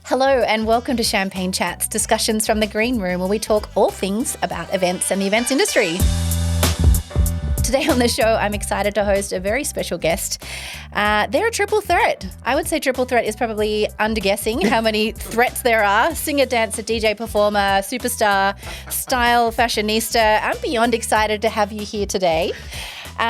Hello and welcome to Champagne Chats, discussions from the green room where we talk all things about events and the events industry. Today on the show, I'm excited to host a very special guest. They're a triple threat. I would say triple threat is probably underguessing how many threats there are. Singer, dancer, DJ, performer, superstar, style, fashionista. I'm beyond excited to have you here today.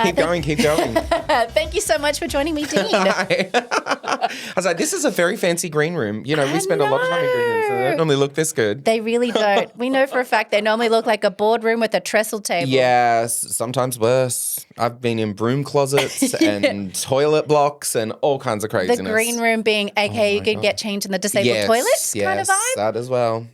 Keep going. Thank you so much for joining me, Dean. Hi. I was like, this is a very fancy green room. You know, we spend a lot of time in green rooms, so they don't normally look this good. They really don't. We know for a fact they normally look like a boardroom with a trestle table. Yes, sometimes worse. I've been in broom closets and toilet blocks and all kinds of craziness. The green room being, aka you can get changed in the disabled toilets kind of vibe. That as well.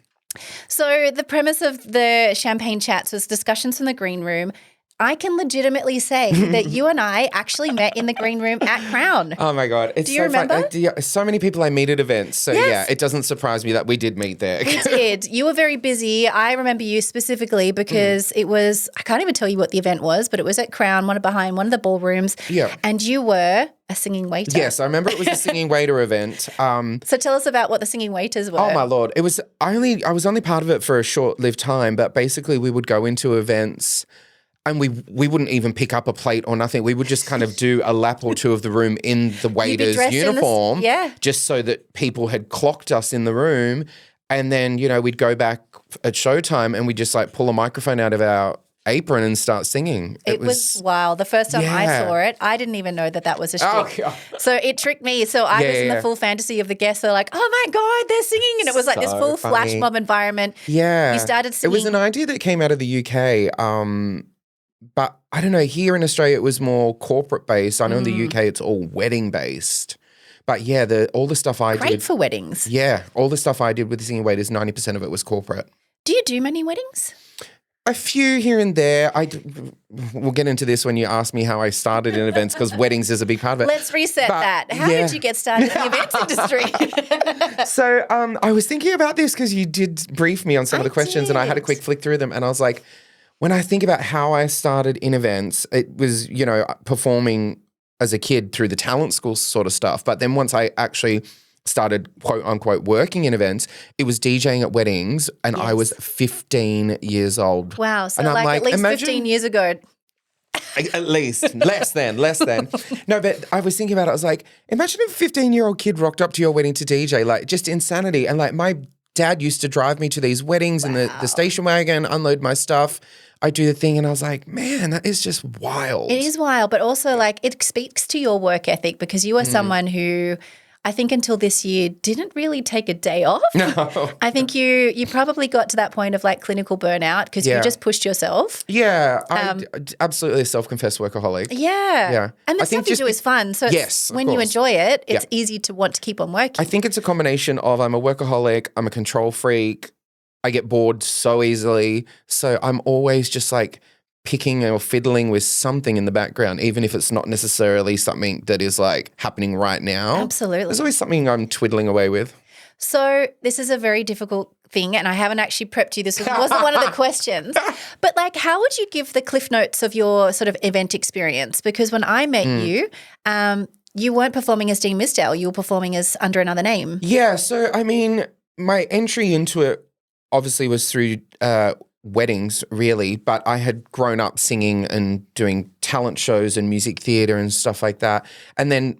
So the premise of the Champagne Chats was discussions from the green room. I can legitimately say that you and I actually met in the green room at Crown. Oh my God. It's Do you remember? So many people I meet at events. So yeah, it doesn't surprise me that we did meet there. We did. You were very busy. I remember you specifically because it was, I can't even tell you what the event was, but it was at Crown, one of the ballrooms. Yeah. And you were a singing waiter. Yes, I remember it was a singing waiter event. So tell us about what the singing waiters were. Oh my Lord. I was only part of it for a short-lived time, but basically we would go into events and we wouldn't even pick up a plate or nothing. We would just kind of do a lap or two of the room in the waiter's uniform, just so that people had clocked us in the room. And then, you know, we'd go back at showtime and we'd just like pull a microphone out of our apron and start singing. It was wild. The first time I saw it, I didn't even know that was a shtick. Oh, so it tricked me. So I was in the full fantasy of the guests. They're like, oh my God, they're singing. And it was like this full flash mob environment. Yeah. You started singing. It was an idea that came out of the UK. But I don't know, here in Australia it was more corporate based. I know in the UK it's all wedding based. But yeah, all the stuff I did. Great for weddings. Yeah, all the stuff I did with the singing waiters, 90% of it was corporate. Do you do many weddings? A few here and there. We'll get into this when you ask me how I started in events because weddings is a big part of it. Let's reset that. How did you get started in the events industry? So I was thinking about this because you did brief me on some of the questions and I had a quick flick through them and I was like, when I think about how I started in events, it was, you know, performing as a kid through the talent school sort of stuff. But then once I actually started, quote unquote, working in events, it was DJing at weddings and I was 15 years old. Wow. So like at least 15 years ago. At least. Less than. No, but I was thinking about it. I was like, imagine if a 15-year-old kid rocked up to your wedding to DJ, like just insanity. And like my dad used to drive me to these weddings in the station wagon, unload my stuff. I do the thing and I was like, man, that is just wild. It is wild, but also like it speaks to your work ethic because you are someone who I think until this year didn't really take a day off. No. I think you probably got to that point of like clinical burnout because you just pushed yourself. Yeah, I'm absolutely a self-confessed workaholic. Yeah. And the stuff you do is fun. So when you enjoy it, it's easy to want to keep on working. I think it's a combination of I'm a workaholic, I'm a control freak, I get bored so easily. So I'm always just like picking or fiddling with something in the background, even if it's not necessarily something that is like happening right now. Absolutely. There's always something I'm twiddling away with. So this is a very difficult thing and I haven't actually prepped you. This wasn't one of the questions. But like how would you give the cliff notes of your sort of event experience? Because when I met you, you weren't performing as Dean Misdale. You were performing as under another name. Yeah. So, I mean, my entry into it obviously was through weddings, really, but I had grown up singing and doing talent shows and music theatre and stuff like that. And then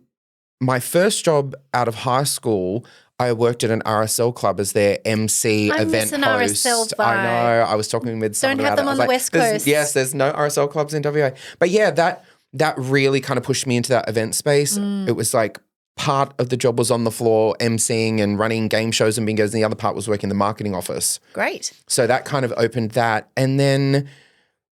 my first job out of high school, I worked at an RSL club as their MC event an host. RSL vibe. I know. I was talking with someone Don't have about them it. on the West Coast. Yes, there's no RSL clubs in WA. But yeah, that really kind of pushed me into that event space. It was like part of the job was on the floor emceeing and running game shows and bingos and the other part was working in the marketing office. Great. So that kind of opened that. And then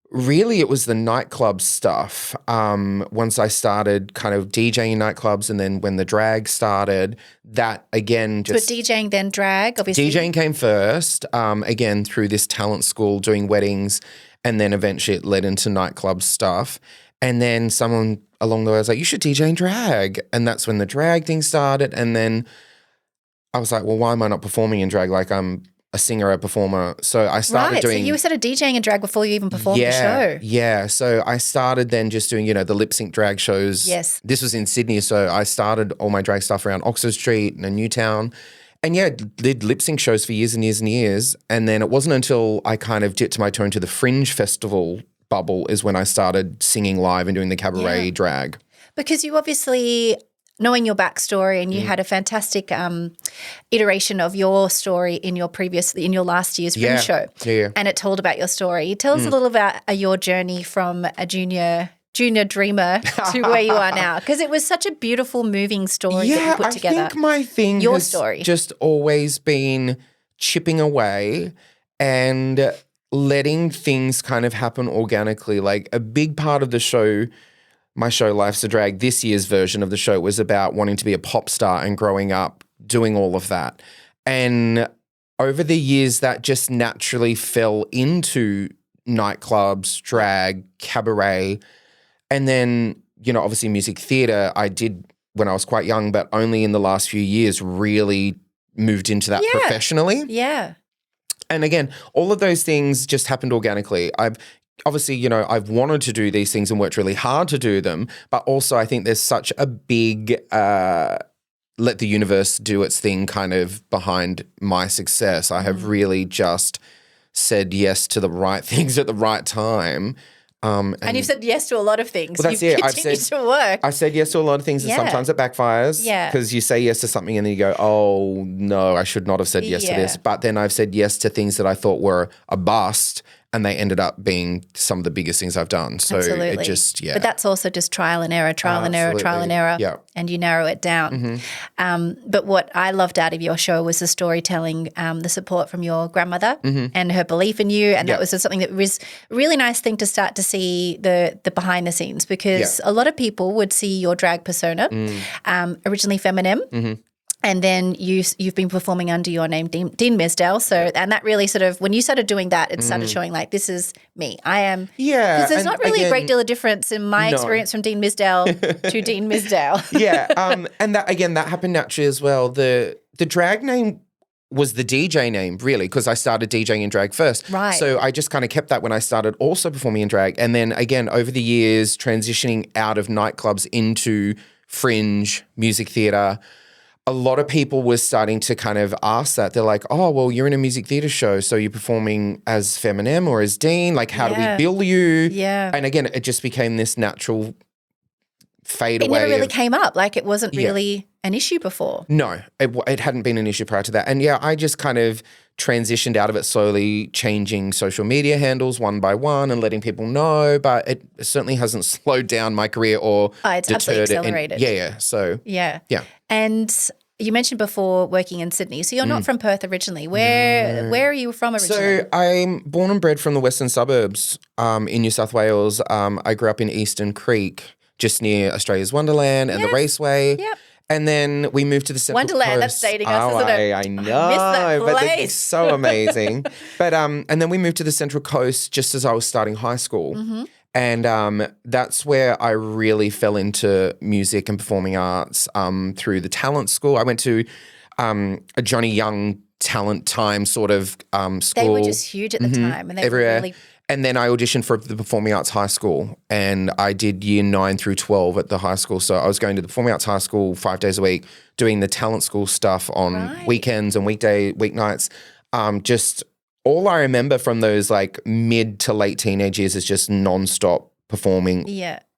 really it was the nightclub stuff. Once I started kind of DJing nightclubs and then when the drag started, that again just... So DJing then drag, obviously? DJing came first, again through this talent school doing weddings and then eventually it led into nightclub stuff. And then someone along the way was like, you should DJ and drag. And that's when the drag thing started. And then I was like, well, why am I not performing in drag? Like I'm a singer, a performer. So I started doing... So you started DJing and drag before you even performed the show. Yeah. So I started then just doing, the lip sync drag shows. Yes. This was in Sydney. So I started all my drag stuff around Oxford Street and Newtown. And yeah, did lip sync shows for years and years and years. And then it wasn't until I kind of dipped my toe into the Fringe Festival bubble is when I started singing live and doing the cabaret drag. Because you obviously, knowing your backstory, and you had a fantastic iteration of your story in your last year's Fringe show. Yeah. And it told about your story. Tell us a little about your journey from a junior dreamer to where you are now, because it was such a beautiful, moving story that you put together. I think my thing your has story. just always been chipping away and letting things kind of happen organically. Like a big part of the show, my show Life's a Drag, this year's version of the show was about wanting to be a pop star and growing up doing all of that. And over the years, that just naturally fell into nightclubs, drag, cabaret. And then, you know, obviously music theatre I did when I was quite young, but only in the last few years really moved into that professionally. Yeah. And again, all of those things just happened organically. I've wanted to do these things and worked really hard to do them, but also I think there's such a big let the universe do its thing kind of behind my success. I have really just said yes to the right things at the right time. And you've said yes to a lot of things. Well, that's You've it. continued to work. I said yes to a lot of things, and sometimes it backfires. Yeah. Because you say yes to something and then you go, oh, no, I should not have said yes to this. But then I've said yes to things that I thought were a bust, and they ended up being some of the biggest things I've done. So it just, But that's also just trial and error, trial and error, Yeah. and you narrow it down. But what I loved out of your show was the storytelling, the support from your grandmother and her belief in you, and that was something that was a really nice thing to start to see the behind the scenes, because a lot of people would see your drag persona, originally Feminem. And then you've been performing under your name, Dean Misdale. So, and that really sort of, when you started doing that, it started showing like, this is me. I am. Yeah. Because there's not really a great deal of difference in my experience from Dean Misdale to Dean Misdale. And that, again, that happened naturally as well. The drag name was the DJ name, really, because I started DJing in drag first. Right. So I just kind of kept that when I started also performing in drag. And then again, over the years, transitioning out of nightclubs into Fringe, music theatre, a lot of people were starting to kind of ask that. They're like, oh, well, you're in a music theatre show, so you're performing as Feminem or as Dean. Like, how do we bill you? Yeah. And again, it just became this natural fade away. It never really came up. Like, it wasn't really an issue before. No, it hadn't been an issue prior to that. And yeah, I just kind of transitioned out of it slowly, changing social media handles one by one and letting people know. But it certainly hasn't slowed down my career or it's absolutely accelerated. So yeah. And you mentioned before working in Sydney, so you're not from Perth originally. Where are you from originally? So I'm born and bred from the western suburbs in New South Wales. I grew up in Eastern Creek, just near Australia's Wonderland and the Raceway. Yep. And then we moved to the Central Wonderland, Coast. that's dating us, isn't it? I know, that but place. it's so amazing. But and then we moved to the Central Coast just as I was starting high school. And that's where I really fell into music and performing arts through the talent school. I went to a Johnny Young talent time sort of school. They were just huge at the time. And they everywhere. were really... And then I auditioned for the Performing Arts High School, and I did year 9 through 12 at the high school. So I was going to the Performing Arts High School 5 days a week, doing the talent school stuff on weekends and weeknights. Just all I remember from those like mid to late teenage years is just nonstop performing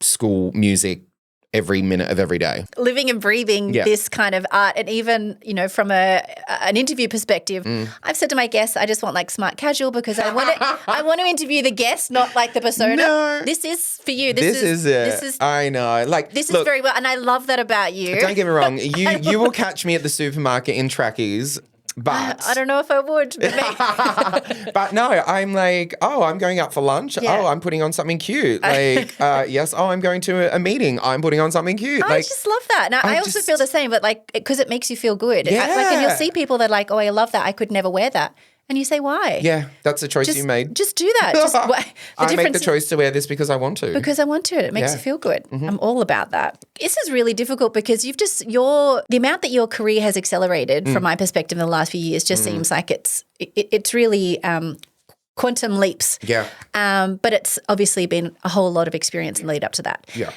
school music every minute of every day. Living and breathing this kind of art. And even, you know, from an interview perspective, I've said to my guests, I just want like smart casual, because I want to interview the guest, not like the persona. No. This is for you. This is it. I know. Like, this is very well. And I love that about you. Don't get me wrong. You will catch me at the supermarket in trackies. But I don't know if I would. But, but no, I'm like, oh, I'm going out for lunch. Yeah. Oh, I'm putting on something cute. Like, yes. Oh, I'm going to a meeting. I'm putting on something cute. I just love that. Now, I also feel the same, but like, because it makes you feel good. Yeah. And you'll see people that are like, oh, I love that. I could never wear that. And you say, why? Yeah, that's a choice you made. Just do that. I make the choice to wear this because I want to. Because I want to. It makes you feel good. I'm all about that. This is really difficult because the amount that your career has accelerated from my perspective in the last few years just seems like it's really quantum leaps. Yeah. But it's obviously been a whole lot of experience and lead up to that. Yeah.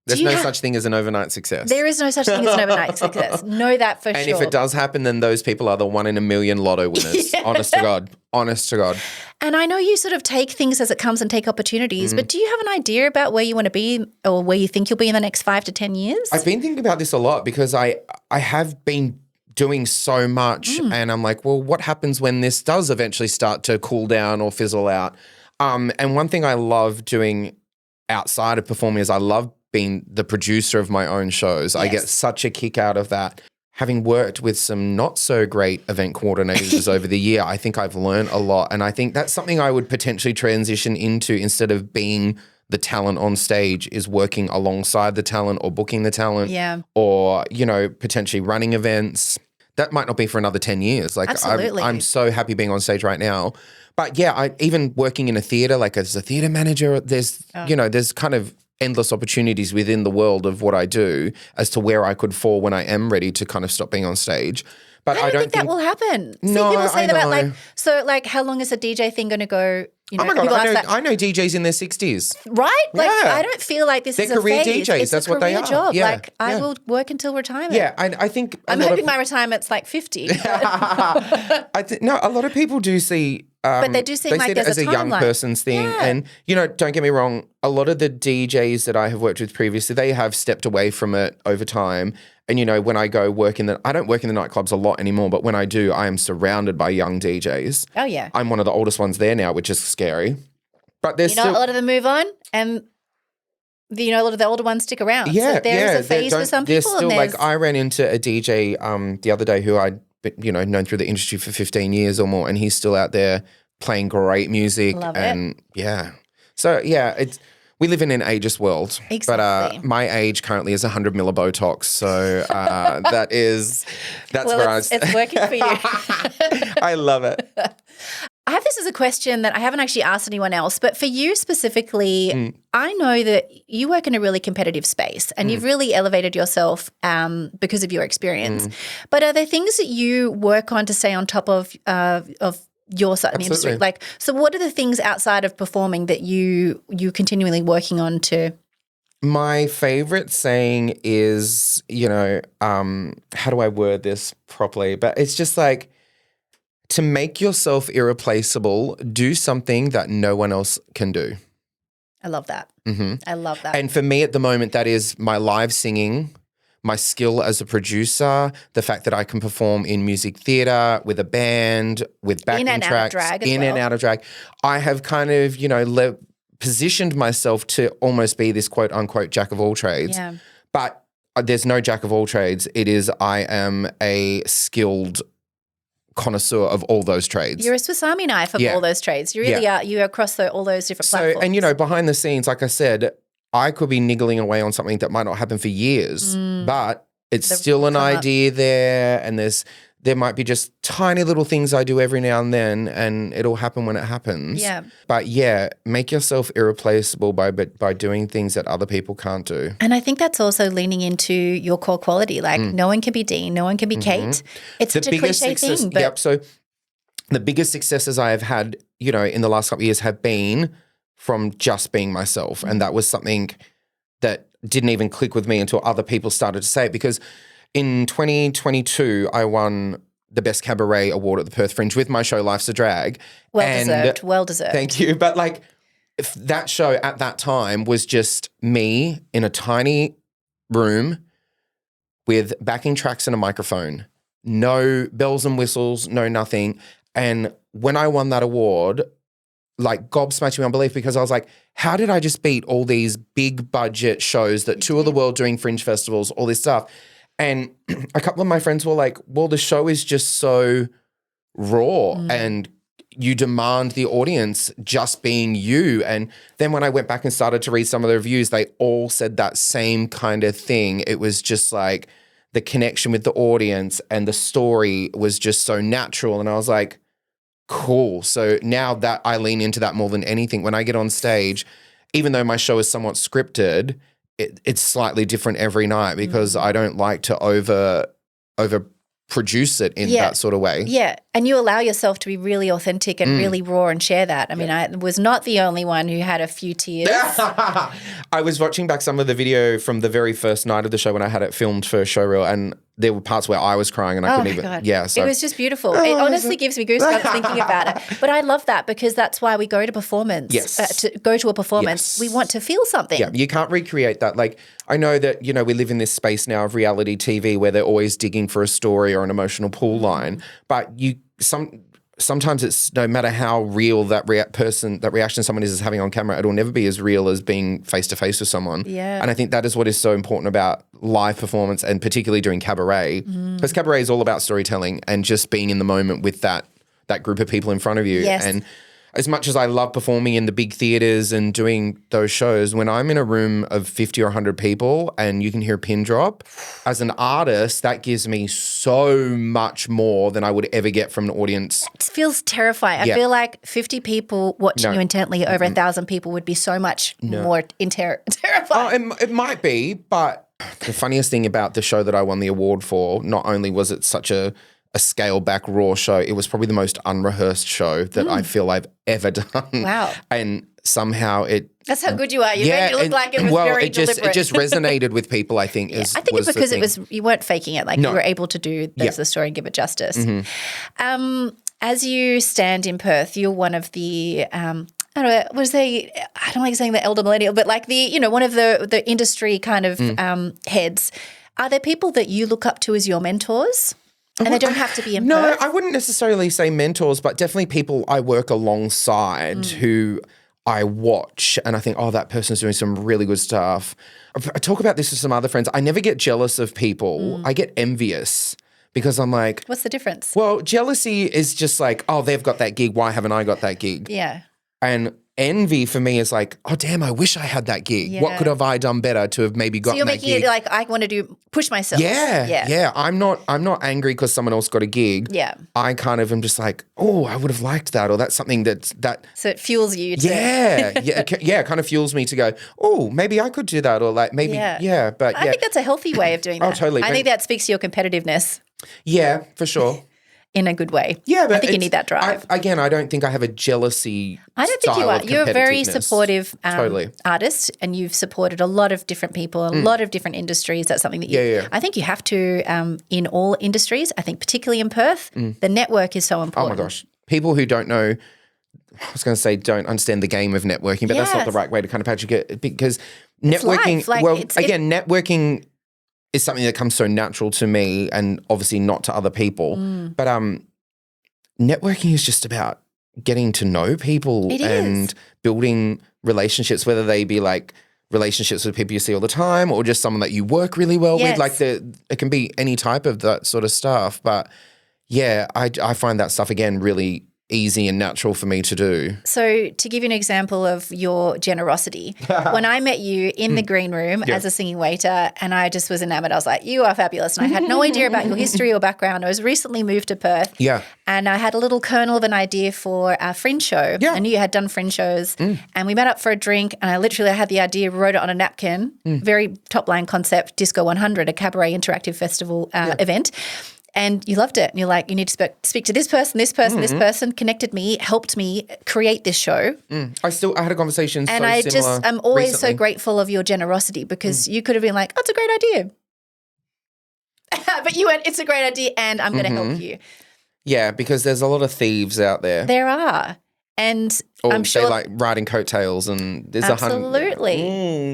There's no such thing as an overnight success. There is no such thing as an overnight success. Know that for sure. And if it does happen, then those people are the 1 in a million lotto winners. Yeah. Honest to God. Honest to God. And I know you sort of take things as it comes and take opportunities, but do you have an idea about where you want to be or where you think you'll be in the next 5 to 10 years? I've been thinking about this a lot because I have been doing so much and I'm like, well, what happens when this does eventually start to cool down or fizzle out? And one thing I love doing outside of performing is I love being the producer of my own shows. Yes. I get such a kick out of that. Having worked with some not so great event coordinators over the year, I think I've learned a lot. And I think that's something I would potentially transition into instead of being the talent on stage, is working alongside the talent or booking the talent or, potentially running events. That might not be for another 10 years. Like absolutely. I'm so happy being on stage right now. But yeah, even working in a theater, like as a theater manager, there's kind of endless opportunities within the world of what I do as to where I could fall when I am ready to kind of stop being on stage. But I don't think that will happen. No, people say I that know. about how long is a DJ thing going to go? Oh my God, I know DJs in their 60s. Right? Yeah. I don't feel like this They're is a career phase. DJs. It's That's a what they career are. job. Yeah. I will work until retirement. Yeah, I think I'm hoping my retirement's 50. a lot of people do see but they do seem like see it there's as a young person's thing. Yeah. And, don't get me wrong, a lot of the DJs that I have worked with previously, they have stepped away from it over time. And, when I go I don't work in the nightclubs a lot anymore, but when I do, I am surrounded by young DJs. Oh, yeah. I'm one of the oldest ones there now, which is scary. But there's a lot of them move on and a lot of the older ones stick around. Yeah, so there is a phase for some people. Still, I ran into a DJ the other day who I'd known through the industry for 15 years or more, and he's still out there playing great music. Love and it. Yeah. So yeah, we live in an ageist world. Exactly. But my age currently is 100 mil of Botox. So that's where it's working for you. I love it. I have this as a question that I haven't actually asked anyone else, but for you specifically, I know that you work in a really competitive space and you've really elevated yourself because of your experience. But are there things that you work on to stay on top of your side of the industry? So what are the things outside of performing that you continually working on to? My favorite saying is, how do I word this properly? But it's just like, to make yourself irreplaceable, do something that no one else can do. I love that. I love that. And for me at the moment, that is my live singing, my skill as a producer, the fact that I can perform in music theatre, with a band, with backing tracks. In and out of drag. I have kind of, positioned myself to almost be this quote unquote jack of all trades. Yeah. But there's no jack of all trades. It is I am a skilled connoisseur of all those trades. You're a Swiss Army knife of all those trades. You really are. You are across all those different platforms. And, behind the scenes, like I said, I could be niggling away on something that might not happen for years, but it's still an idea there, and there might be just tiny little things I do every now and then, and it'll happen when it happens. Yeah. But make yourself irreplaceable by doing things that other people can't do. And I think that's also leaning into your core quality. Like no one can be Dean, no one can be Kate. It's such a cliche thing. But Yep. So the biggest successes I have had, in the last couple of years have been from just being myself. And that was something that didn't even click with me until other people started to say it, because in 2022, I won the Best Cabaret Award at the Perth Fringe with my show Life's a Drag. Well deserved. Thank you. But if that show at that time was just me in a tiny room with backing tracks and a microphone, no bells and whistles, no nothing. And when I won that award, gobsmacked me on belief, because I was like, how did I just beat all these big budget shows that tour the world doing fringe festivals, all this stuff? And a couple of my friends were like, well, the show is just so raw and you demand the audience just being you. And then when I went back and started to read some of the reviews, they all said that same kind of thing. It was just like the connection with the audience and the story was just so natural. And I was like, cool. So now that I lean into that more than anything, when I get on stage, even though my show is somewhat scripted, it's slightly different every night, because I don't like to over produce it in that sort of way. Yeah. And you allow yourself to be really authentic and really raw and share that. I mean, I was not the only one who had a few tears. I was watching back some of the video from the very first night of the show when I had it filmed for showreel, and there were parts where I was crying and I couldn't even. God. Yeah. So. It was just beautiful. It honestly gives me goosebumps thinking about it. But I love that because that's why we go to performance. Yes. To go to a performance, we want to feel something. Yeah, you can't recreate that. Like, I know that, you know, we live in this space now of reality TV where they're always digging for a story or an emotional pull line, but sometimes it's no matter how real that reaction someone is having on camera, it'll never be as real as being face to face with someone. Yeah. And I think that is what is so important about live performance, and particularly during cabaret, because cabaret is all about storytelling and just being in the moment with that group of people in front of you. Yes. And as much as I love performing in the big theaters and doing those shows, when I'm in a room of 50 or 100 people and you can hear a pin drop, as an artist, that gives me so much more than I would ever get from an audience. It feels terrifying. I feel like 50 people watching you intently over 1,000 people would be so much more terrifying. Oh, it might be, but the funniest thing about the show that I won the award for, not only was it such a scaled back raw show, it was probably the most unrehearsed show that I feel I've ever done. Wow. And somehow that's how good you are. You made it look like it was very deliberate. It just resonated with people, I think. I think it's because you weren't faking it. Like you were able to do the story and give it justice. As you stand in Perth, you're one of the I don't like saying the elder millennial, but like one of the industry kind of heads. Are there people that you look up to as your mentors? And they don't have to be in Perth? No, I wouldn't necessarily say mentors, but definitely people I work alongside who I watch and I think, oh, that person's doing some really good stuff. I talk about this with some other friends. I never get jealous of people. I get envious because I'm like... What's the difference? Well, jealousy is just like, oh, they've got that gig. Why haven't I got that gig? Yeah. And envy for me is like, oh, damn, I wish I had that gig. Yeah. What could have I done better to have maybe gotten that gig? So you're making it like I want to push myself. Yeah. I'm not angry because someone else got a gig. Yeah. I kind of am just like, oh, I would have liked that, or that's something that. So it fuels you to. Yeah. It kind of fuels me to go, oh, maybe I could do that, or like maybe, but I think that's a healthy way of doing that. Oh, totally. I think that speaks to your competitiveness. Yeah, for sure. In a good way. Yeah, but I think you need that drive. I don't think I have a jealousy I don't think you are. You're a very supportive totally. Artist, and you've supported a lot of different people, a lot of different industries. That's something that I think you have to in all industries. I think particularly in Perth, the network is so important. Oh my gosh. People who don't know, I was going to say don't understand the game of networking, but that's not the right way to kind of patch it, because networking, networking is something that comes so natural to me and obviously not to other people. But networking is just about getting to know people and building relationships, whether they be like relationships with people you see all the time or just someone that you work really well with. Like it can be any type of that sort of stuff. But yeah, I find that stuff, again, really easy and natural for me to do. So to give you an example of your generosity, when I met you in the green room as a singing waiter, and I just was enamored, I was like, you are fabulous. And I had no idea about your history or background. I was recently moved to Perth. Yeah. And I had a little kernel of an idea for our Fringe show. Yeah. I knew you had done Fringe shows. And we met up for a drink, and I literally had the idea, wrote it on a napkin, very top line concept, Disco 100, a cabaret interactive festival event. And you loved it. And you're like, you need to speak to this person, this person, connected me, helped me create this show. I had a conversation and I'm always so grateful of your generosity, because you could have been like, oh, it's a great idea. But you went, it's a great idea and I'm going to help you. Yeah, because there's a lot of thieves out there. There are. And I'm sure they like riding coattails, and there's absolutely.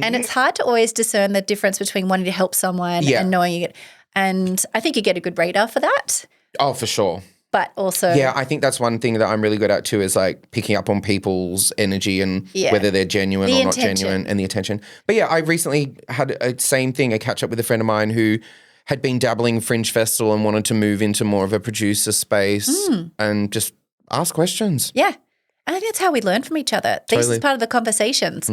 And it's hard to always discern the difference between wanting to help someone and knowing you get. And I think you get a good radar for that. Oh, for sure. But also... Yeah, I think that's one thing that I'm really good at too, is like picking up on people's energy and whether they're genuine or not genuine, and the attention. But yeah, I recently had a same thing, a catch up with a friend of mine who had been dabbling Fringe Festival and wanted to move into more of a producer space and just ask questions. Yeah. And I think that's how we learn from each other. This is part of the conversations.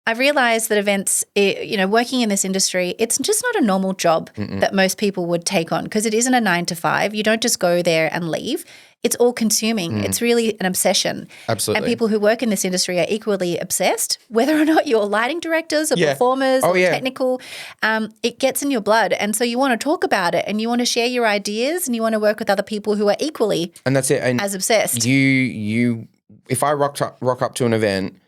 I realized that events, working in this industry, it's just not a normal job that most people would take on because it isn't a 9 to 5. You don't just go there and leave. It's all consuming. It's really an obsession. Absolutely. And people who work in this industry are equally obsessed, whether or not you're lighting directors or performers or technical. It gets in your blood. And so you want to talk about it and you want to share your ideas and you want to work with other people who are equally as obsessed. If I rock up to an event,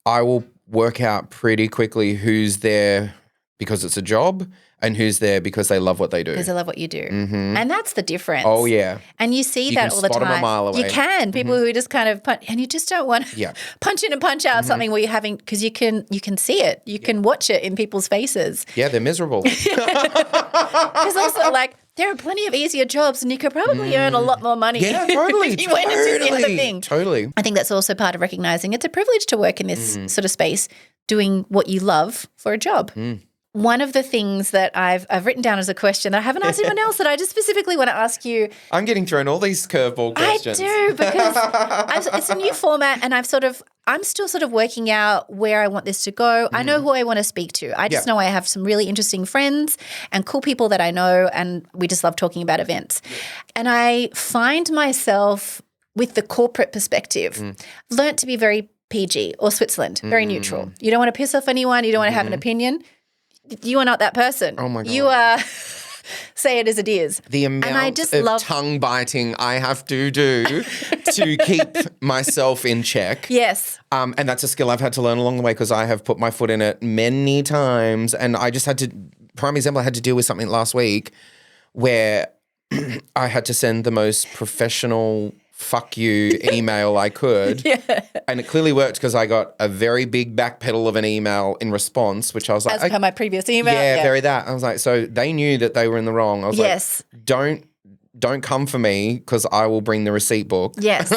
I will work out pretty quickly who's there because it's a job and who's there because they love what they do. Because they love what you do. And that's the difference. Oh, yeah. And you see that all the time. You can spot them a mile away. You can. People who just kind of punch, and you just don't want to punch in and punch out something where you're having, because you can see it. You can watch it in people's faces. Yeah, they're miserable. Because also, like, there are plenty of easier jobs and you could probably earn a lot more money. Yeah, totally. if you went into the thing. Totally. I think that's also part of recognizing it's a privilege to work in this sort of space, doing what you love for a job. One of the things that I've written down as a question that I haven't asked anyone else that I just specifically want to ask you. I'm getting thrown all these curveball questions. I do because it's a new format and I'm still sort of working out where I want this to go. I know who I want to speak to. I just know I have some really interesting friends and cool people that I know and we just love talking about events. And I find myself with the corporate perspective, learnt to be very PG or Switzerland, very neutral. You don't want to piss off anyone. You don't want to have an opinion. You are not that person. Oh, my God. You are say it as it is. The amount of tongue biting I have to do to keep myself in check. Yes. And that's a skill I've had to learn along the way because I have put my foot in it many times. And I just had to, prime example, I had to deal with something last week where I had to send the most professional fuck you email I could. And it clearly worked because I got a very big backpedal of an email in response, which I was like, as per my previous email. Yeah, very that. I was like, so they knew that they were in the wrong. I was like, don't come for me because I will bring the receipt book. Yes.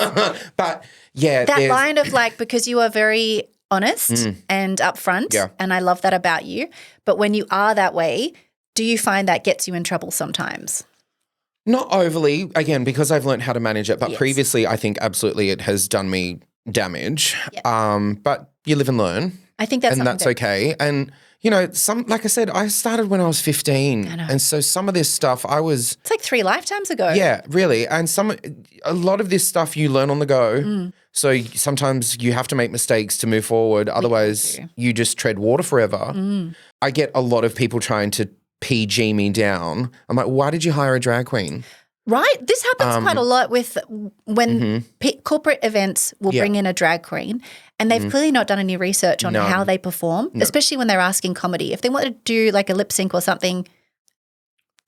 But yeah. That line of like, because you are very honest and upfront and I love that about you. But when you are that way, do you find that gets you in trouble sometimes? Not overly, again, because I've learned how to manage it. But previously, I think absolutely it has done me damage. But you live and learn. I think that's okay. And, like I said, I started when I was 15. I know. And so some of this stuff it's like 3 lifetimes ago. Yeah, really. And a lot of this stuff you learn on the go. So sometimes you have to make mistakes to move forward. Otherwise, you just tread water forever. I get a lot of people trying to PG me down. I'm like, why did you hire a drag queen? Right? This happens quite a lot with when corporate events will bring in a drag queen and they've clearly not done any research on how they perform, especially when they're asking comedy. If they want to do like a lip sync or something,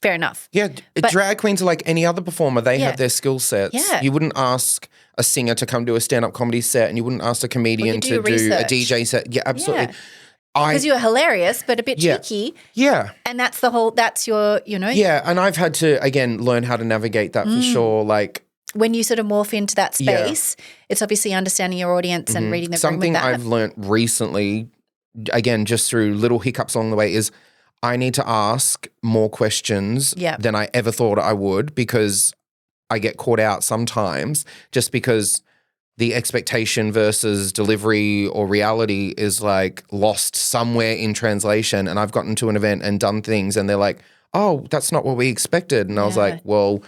fair enough. Yeah, drag queens are like any other performer. They have their skill sets. Yeah. You wouldn't ask a singer to come do a stand-up comedy set and you wouldn't ask a comedian to do a DJ set. Yeah, absolutely. Yeah. Because you're hilarious, but a bit cheeky. Yeah. And that's your. Yeah, and I've had to, again, learn how to navigate that for sure. Like, when you sort of morph into that space, it's obviously understanding your audience and reading the room with that. Something I've learned recently, again, just through little hiccups along the way is I need to ask more questions than I ever thought I would because I get caught out sometimes just because the expectation versus delivery or reality is like lost somewhere in translation. And I've gotten to an event and done things and they're like, oh, that's not what we expected. And I was like, well,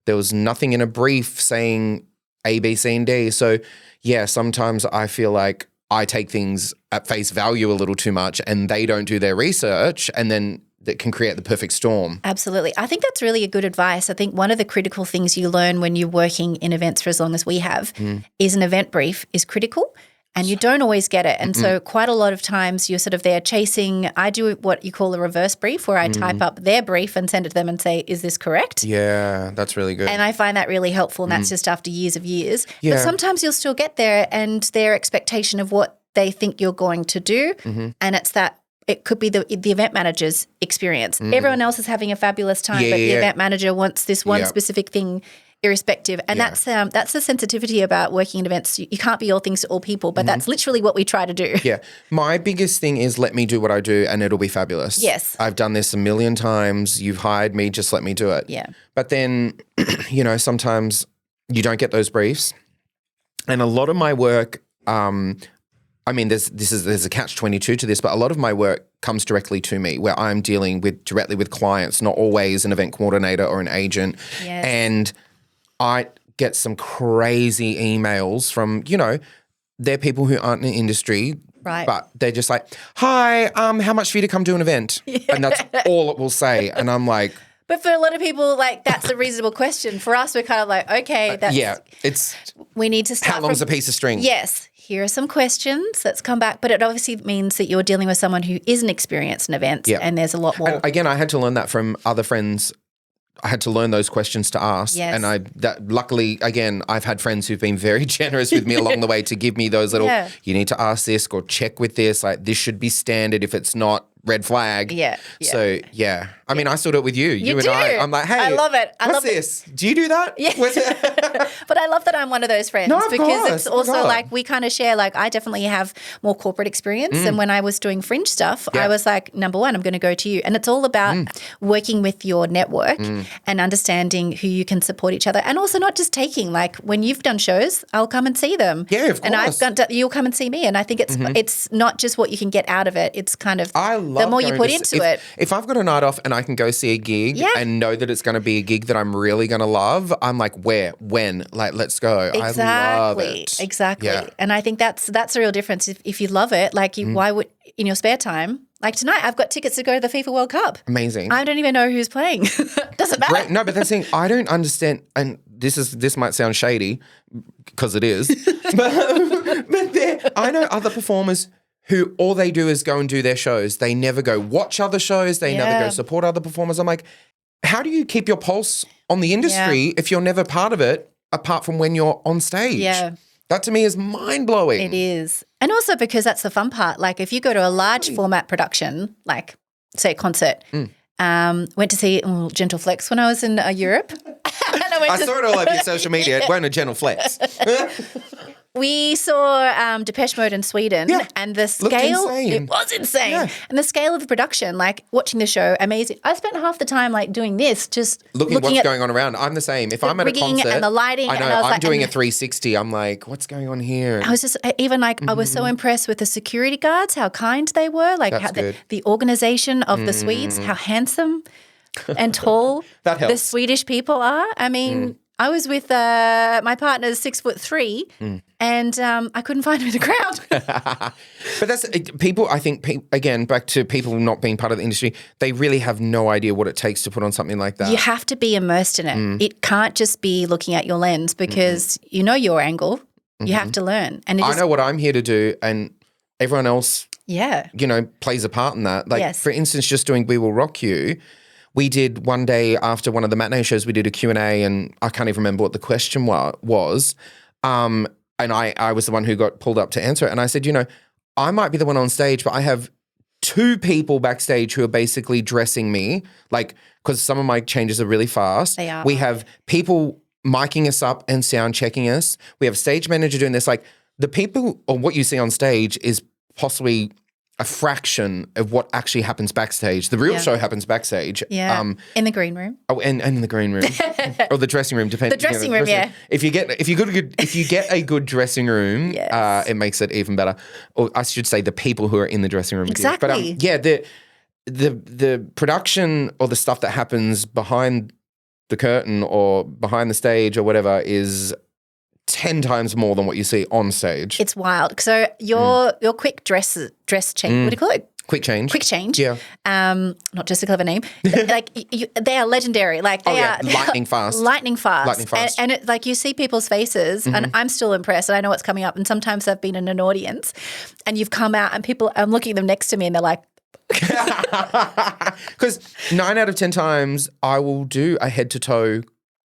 there was nothing in a brief saying A, B, C, and D. So yeah, sometimes I feel like I take things at face value a little too much and they don't do their research and then that can create the perfect storm. Absolutely. I think that's really a good advice. I think one of the critical things you learn when you're working in events for as long as we have is an event brief is critical and you don't always get it. And so quite a lot of times you're sort of there chasing. I do what you call a reverse brief where I type up their brief and send it to them and say, is this correct? Yeah, that's really good. And I find that really helpful and that's just after years of years. Yeah. But sometimes you'll still get there and their expectation of what they think you're going to do and it's that it could be the event manager's experience. Everyone else is having a fabulous time, but the event manager wants this one specific thing irrespective. And that's the sensitivity about working in events. You can't be all things to all people, but that's literally what we try to do. Yeah. My biggest thing is let me do what I do and it'll be fabulous. Yes. I've done this a million times. You've hired me, just let me do it. Yeah. But then, sometimes you don't get those briefs. And a lot of my work I mean, there's a catch-22 to this, but a lot of my work comes directly to me where I'm dealing directly with clients, not always an event coordinator or an agent. Yes. And I get some crazy emails from, they're people who aren't in the industry, right? But they're just like, hi, how much for you to come do an event? Yeah. And that's all it will say. And I'm like, but for a lot of people, like, that's a reasonable question. For us, we're kind of like, okay, we need to start. How long's a piece of string? Yes. Here are some questions. Let's come back. But it obviously means that you're dealing with someone who isn't experienced in events, and there's a lot more. And again, I had to learn that from other friends. I had to learn those questions to ask. Yes. And luckily, again, I've had friends who've been very generous with me along the way to give me those little, you need to ask this or check with this. Like, this should be standard. If it's not, red flag. Yeah. So, I mean, I still do it with you. You do. And I'm like, hey. I love it. What's this? Do you do that? Yeah. But I love that I'm one of those friends because it's also like we kind of share, like, I definitely have more corporate experience. And when I was doing fringe stuff, I was like, number one, I'm going to go to you. And it's all about working with your network and understanding who you can support each other. And also not just taking, like, when you've done shows, I'll come and see them. Yeah, of course. And you'll come and see me. And I think it's not just what you can get out of it. It's kind of the more you put into it. If I've got a night off and I can go see a gig and know that it's going to be a gig that I'm really going to love, I'm like, where, when, like, let's go. Exactly. I love it. Exactly. Yeah. And I think that's a real difference. If you love it, like, why would, in your spare time, like tonight, I've got tickets to go to the FIFA World Cup. Amazing. I don't even know who's playing. Doesn't matter. Right. No, but that's the thing. I don't understand, and this might sound shady because it is, but I know other performers who all they do is go and do their shows. They never go watch other shows. They never go support other performers. I'm like, how do you keep your pulse on the industry if you're never part of it apart from when you're on stage? Yeah. That to me is mind-blowing. It is. And also because that's the fun part. Like, if you go to a large format production, like, say, a concert, went to see Gentle Flex when I was in Europe. I saw it all over your social media. It weren't a Gentle Flex. We saw Depeche Mode in Sweden, and the scale, it was insane. Yeah. And the scale of the production, like, watching the show, amazing. I spent half the time, like, doing this, just looking what's going on around. I'm the same. If I'm at a concert, and the lighting, I know, and I was I'm doing a 360. I'm like, what's going on here? I was just even like, I was so impressed with the security guards, how kind they were, like how the organization of the Swedes, how handsome and tall the Swedish people are. I mean, I was with my partner's 6'3", and I couldn't find him in the crowd. But that's people. I think again, back to people not being part of the industry, they really have no idea what it takes to put on something like that. You have to be immersed in it. It can't just be looking at your lens because you know your angle. You have to learn. And I know what I'm here to do, and everyone else, plays a part in that. Like for instance, just doing "We Will Rock You." We did one day after one of the matinee shows, we did a Q&A, and I can't even remember what the question was. And I was the one who got pulled up to answer it. And I said, I might be the one on stage, but I have two people backstage who are basically dressing me, like, because some of my changes are really fast. They are. We have people miking us up and sound checking us. We have a stage manager doing this. Like, the people, or what you see on stage is possibly a fraction of what actually happens backstage. The real show happens backstage. Yeah. In the green room. Oh, and in the green room or the dressing room, depending. The dressing room, yeah. If you get a good dressing room, it makes it even better. Or I should say, the people who are in the dressing room. Exactly. But the production or the stuff that happens behind the curtain or behind the stage or whatever is 10 times more than what you see on stage. It's wild. So your quick dress change, what do you call it? Quick change. Quick change. Yeah. Not just a clever name. Like they are legendary. Like they are lightning fast. Lightning fast. Lightning fast. And it, like you see people's faces, and I'm still impressed. And I know what's coming up. And sometimes I've been in an audience, and you've come out, and people, I'm looking at them next to me, and they're like. Because 9 out of 10 times I will do a head to toe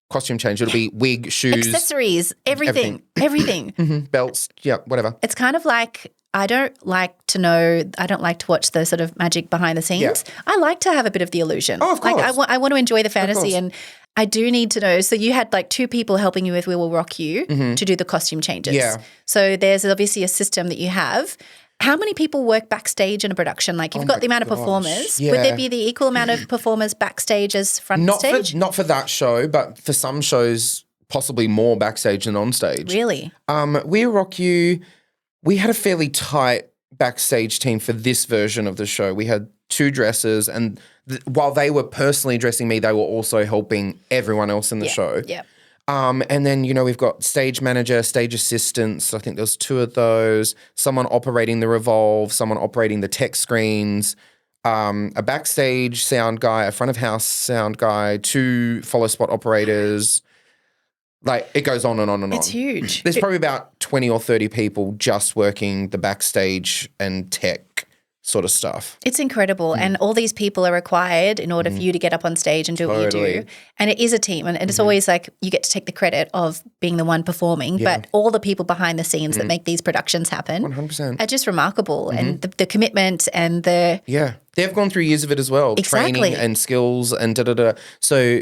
costume change. It'll be wig, shoes, accessories, everything. belts, whatever. It's kind of like I don't like to watch the sort of magic behind the scenes. Yeah. I like to have a bit of the illusion. Oh, of course. Like I want to enjoy the fantasy, and I do need to know. So you had like two people helping you with We Will Rock You to do the costume changes. Yeah. So there's obviously a system that you have. How many people work backstage in a production? Like you've got the amount of performers. Yeah. Would there be the equal amount of performers backstage as front stage? Not for that show, but for some shows, possibly more backstage than on stage. Really? We Rock You, We had a fairly tight backstage team for this version of the show. We had 2 dressers, and while they were personally dressing me, they were also helping everyone else in the show. Yeah. And then, we've got stage manager, stage assistants. I think there's 2 of those. Someone operating the Revolve, someone operating the tech screens, a backstage sound guy, a front of house sound guy, 2 follow spot operators. Like, it goes on and on and on. It's huge. There's probably about 20 or 30 people just working the backstage and tech sort of stuff. It's incredible. And all these people are required in order for you to get up on stage and do what you do. And it is a team. And it's always like you get to take the credit of being the one performing, but all the people behind the scenes that make these productions happen 100%. are just remarkable. And the commitment and the... Yeah. They've gone through years of it as well. Exactly. Training and skills and da-da-da. So,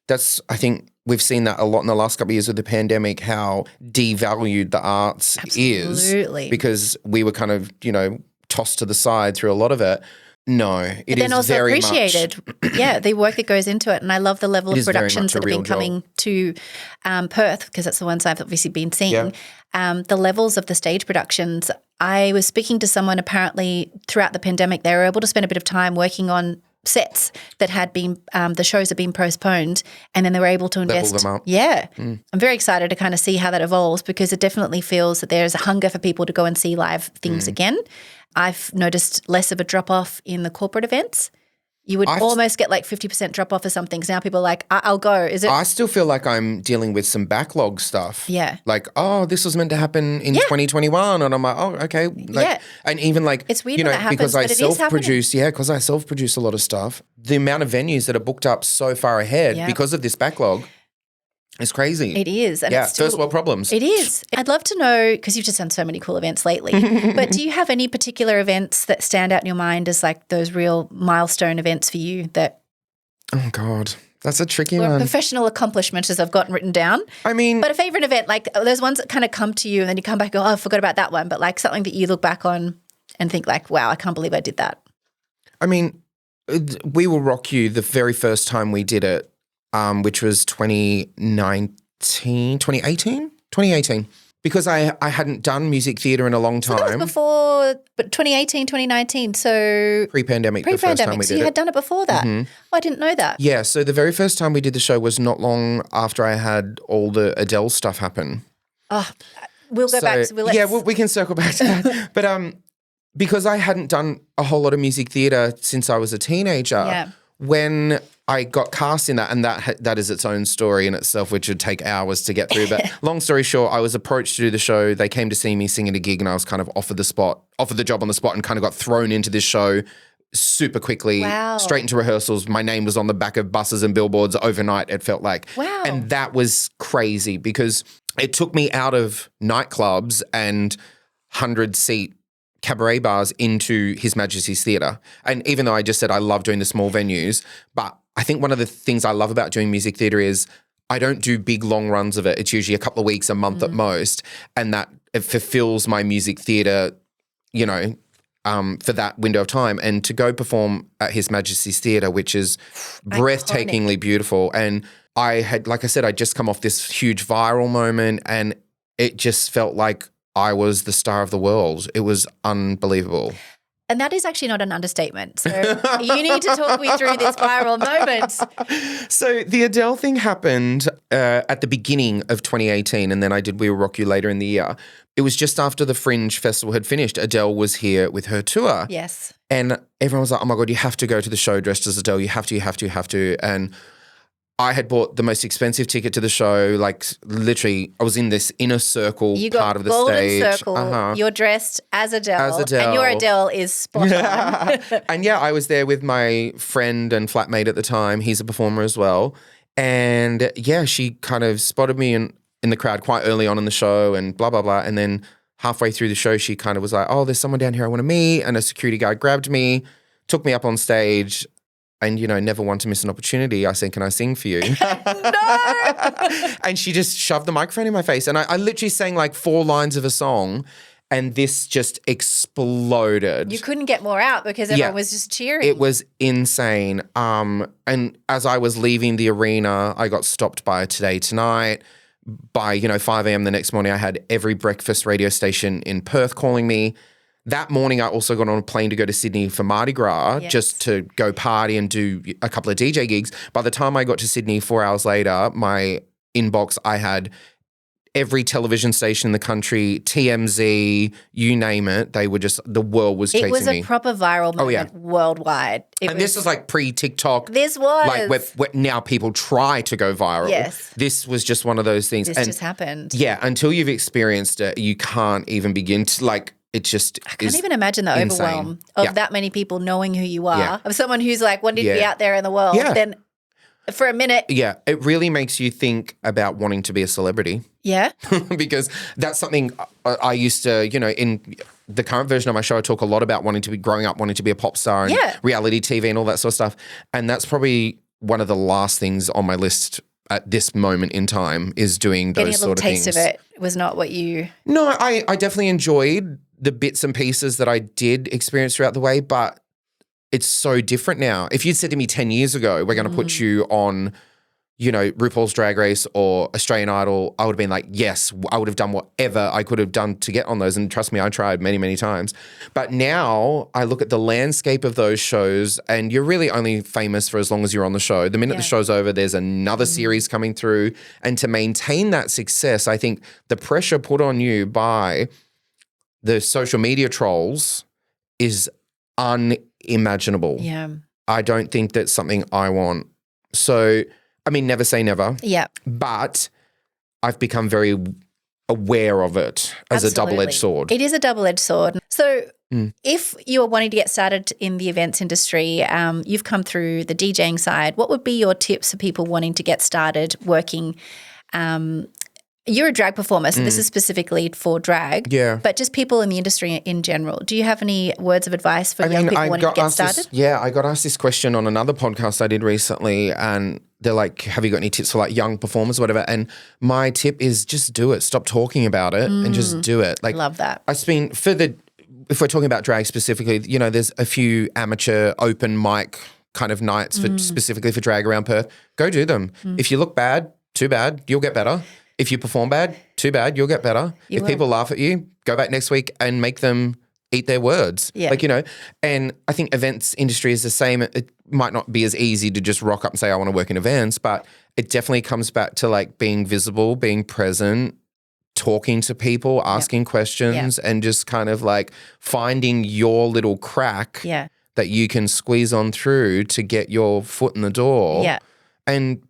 that's, I think, we've seen that a lot in the last couple of years with the pandemic, how devalued the arts is. Because we were kind of, tossed to the side through a lot of it. No, it is also very appreciated. much. The work that goes into it. And I love the level of productions that have been coming to Perth, because that's the ones I've obviously been seeing. The levels of the stage productions. I was speaking to someone, apparently throughout the pandemic, they were able to spend a bit of time working on sets that had been, the shows had been postponed, and then they were able to invest. Level them up. Yeah. I'm very excited to kind of see how that evolves, because it definitely feels that there's a hunger for people to go and see live things again. I've noticed less of a drop-off in the corporate events. You would almost get like 50% drop-off or something. So now people are like, I'll go. Is it? I still feel like I'm dealing with some backlog stuff. Yeah. Like, this was meant to happen in 2021. And I'm like, okay. Like, and even like, it's weird when that happens, because I but it is self-produce, because I self-produce a lot of stuff. The amount of venues that are booked up so far ahead because of this backlog. It's crazy. It is. And it's first world problems. It is. I'd love to know, because you've just done so many cool events lately, but do you have any particular events that stand out in your mind as like those real milestone events for you that... Oh, God. That's a tricky one. Professional accomplishments, as I've gotten written down. I mean... But a favourite event, like those ones that kind of come to you and then you come back and go, I forgot about that one, but like something that you look back on and think like, wow, I can't believe I did that. I mean, We Will Rock You, the very first time we did it, which was 2018, because I hadn't done music theatre in a long time. So that was before, but 2018, 2019, so... Pre-pandemic, the first time we did it. So you had done it before that? Oh, I didn't know that. Yeah, so the very first time we did the show was not long after I had all the Adele stuff happen. Oh, we'll go back. So we can circle back to that. But because I hadn't done a whole lot of music theatre since I was a teenager, when I got cast in that, and that is its own story in itself, which would take hours to get through. But long story short, I was approached to do the show. They came to see me sing at a gig, and I was kind of offered the job on the spot, and kind of got thrown into this show super quickly, straight into rehearsals. My name was on the back of buses and billboards overnight, it felt like. Wow. And that was crazy, because it took me out of nightclubs and 100-seat cabaret bars into His Majesty's Theatre. And even though I just said I love doing the small venues, but I think one of the things I love about doing music theatre is I don't do big long runs of it. It's usually a couple of weeks, a month at most, and that it fulfills my music theatre, for that window of time. And to go perform at His Majesty's Theatre, which is breathtakingly beautiful, and I had, like I said, I'd just come off this huge viral moment, and it just felt like I was the star of the world. It was unbelievable. And that is actually not an understatement. So you need to talk me through this viral moment. So the Adele thing happened at the beginning of 2018, and then I did We Will Rock You later in the year. It was just after the Fringe Festival had finished. Adele was here with her tour. Yes. And everyone was like, oh my God, you have to go to the show dressed as Adele. You have to. And I had bought the most expensive ticket to the show. Like, literally, I was in this inner circle part of the stage. Golden circle. You're dressed as Adele. And your Adele is spot on. And I was there with my friend and flatmate at the time. He's a performer as well. And she kind of spotted me in the crowd quite early on in the show, and blah, blah, blah. And then halfway through the show, she kind of was like, oh, there's someone down here I want to meet. And a security guard grabbed me, took me up on stage. And, never want to miss an opportunity. I said, can I sing for you? No! And she just shoved the microphone in my face. And I literally sang like 4 lines of a song, and this just exploded. You couldn't get more out because everyone was just cheering. It was insane. And as I was leaving the arena, I got stopped by Today Tonight, by, 5 a.m. the next morning, I had every breakfast radio station in Perth calling me. That morning, I also got on a plane to go to Sydney for Mardi Gras, just to go party and do a couple of DJ gigs. By the time I got to Sydney 4 hours later, my inbox, I had every television station in the country, TMZ, you name it. They were just, the world was chasing me. It was a proper viral moment worldwide. This is like pre-TikTok. This was. Like where now people try to go viral. Yes. This was just one of those things. This just happened. Yeah, until you've experienced it, you can't even begin to, like, it just I can't even imagine the overwhelm of that many people knowing who you are, of someone who's like wanting to be out there in the world. Then for a minute. Yeah, it really makes you think about wanting to be a celebrity. Yeah. Because that's something I used to, in the current version of my show, I talk a lot about growing up wanting to be a pop star and reality TV and all that sort of stuff. And that's probably one of the last things on my list at this moment in time is doing those sort of things. Getting a little taste of it was not what you... No, I definitely enjoyed the bits and pieces that I did experience throughout the way, but it's so different now. If you'd said to me 10 years ago, we're going to put you on, RuPaul's Drag Race or Australian Idol, I would have been like, yes, I would have done whatever I could have done to get on those. And trust me, I tried many, many times. But now I look at the landscape of those shows and you're really only famous for as long as you're on the show. The minute the show's over, there's another series coming through. And to maintain that success, I think the pressure put on you by the social media trolls is unimaginable. Yeah. I don't think that's something I want. So, I mean, never say never. Yeah. But I've become very aware of it as a double-edged sword. It is a double-edged sword. So if you are wanting to get started in the events industry, you've come through the DJing side, what would be your tips for people wanting to get started working? You're a drag performer, so this is specifically for drag. Yeah. But just people in the industry in general. Do you have any words of advice for young people wanting to get started? I got asked this question on another podcast I did recently, and they're like, have you got any tips for like young performers or whatever? And my tip is just do it. Stop talking about it and just do it. Like, love that. If we're talking about drag specifically, there's a few amateur open mic kind of nights specifically for drag around Perth. Go do them. If you look bad, too bad, you'll get better. If you perform bad, too bad, you'll get better. If people laugh at you, go back next week and make them eat their words. Yeah. And I think events industry is the same. It might not be as easy to just rock up and say, I want to work in events, but it definitely comes back to like being visible, being present, talking to people, asking questions and just kind of like finding your little crack that you can squeeze on through to get your foot in the door. Yeah. And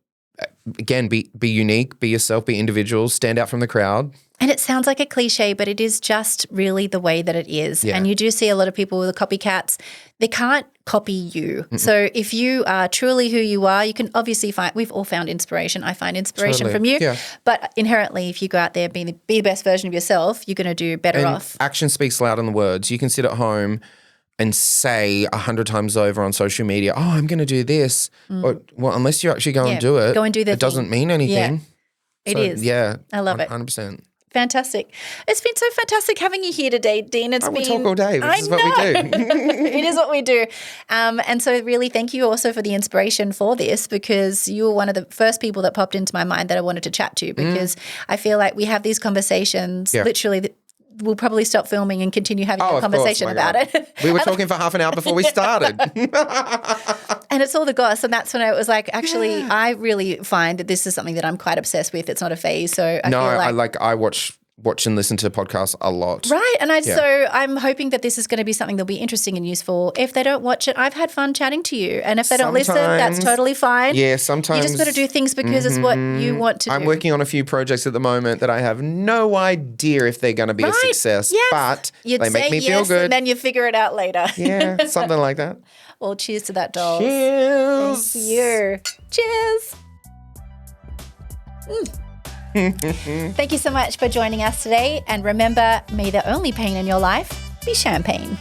again, be unique, be yourself, be individual, stand out from the crowd. And it sounds like a cliche, but it is just really the way that it is. Yeah. And you do see a lot of people with the copycats. They can't copy you. So if you are truly who you are, you can obviously we've all found inspiration. I find inspiration from you. Yeah. But inherently, if you go out there, be the best version of yourself, you're going to do better off. Action speaks louder than words. You can sit at home and say 100 times over on social media, oh, I'm going to do this. Or, well, unless you actually go and do it, it doesn't mean anything. Yeah. It is. Yeah. I love 100%. Fantastic. It's been so fantastic having you here today, Dean. We talk all day. This is what we do. It is what we do. And so really thank you also for the inspiration for this, because you were one of the first people that popped into my mind that I wanted to chat to, because I feel like we have these conversations literally we'll probably stop filming and continue having a conversation about it. We were talking for half an hour before we started. And it's all the goss. And that's when I was like, actually, I really find that this is something that I'm quite obsessed with. It's not a phase. So I watch and listen to podcasts a lot. Right. And so I'm hoping that this is going to be something that'll be interesting and useful. If they don't watch it, I've had fun chatting to you. And if they don't listen, that's totally fine. Yeah, sometimes. You just got to do things because it's what you want to do. I'm working on a few projects at the moment that I have no idea if they're going to be a success, but they make me feel good. And then you figure it out later. Yeah, something like that. Well, cheers to that, dolls. Cheers. Thank you. Cheers. Thank you so much for joining us today. And remember, may the only pain in your life be champagne.